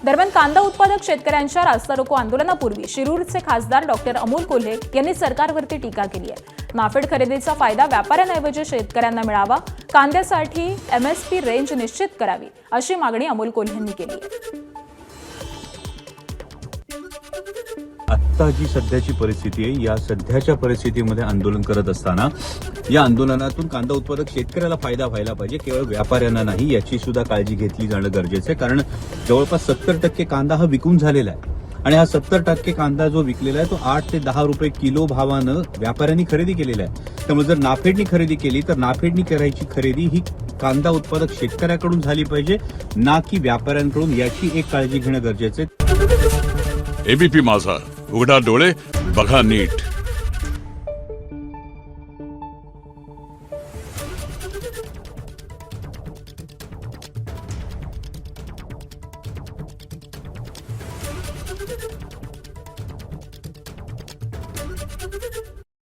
दरम्यान कांदा उत्पादक शेतकऱ्यांच्या रास्ता रोको आंदोलनापूर्वी शिरूरचे खासदार डॉक्टर अमोल कोल्हे यांनी सरकारवरती टीका केली आहे। नाफेड खरेदीचा फायदा व्यापाऱ्यांऐवजी शेतकऱ्यांना मिळावा, कांद्यासाठी एमएसपी रेंज निश्चित करावी अशी मागणी अमोल कोल्हेंनी केली आहे। आत्ता जी सध्याची परिस्थिती आहे, या सध्याच्या परिस्थितीमध्ये आंदोलन करत असताना या आंदोलनातून कांदा उत्पादक शेतकऱ्याला फायदा व्हायला पाहिजे, केवळ व्यापाऱ्यांना नाही, याची सुद्धा काळजी घेतली जाणं गरजेचं आहे। कारण जवळपास 70% कांदा हा विकून झालेला आहे आणि हा 70% कांदा जो विकलेला आहे तो 8 ते 10 रुपये किलो भावानं व्यापाऱ्यांनी खरेदी केलेला आहे। त्यामुळे जर नाफेडनी खरेदी केली तर नाफेडनी करायची खरेदी ही कांदा उत्पादक शेतकऱ्याकडून झाली पाहिजे, ना की व्यापाऱ्यांकडून, याची एक काळजी घेणं गरजेचं आहे। एबीपी माझा, उघडा डोळे बघा नीट।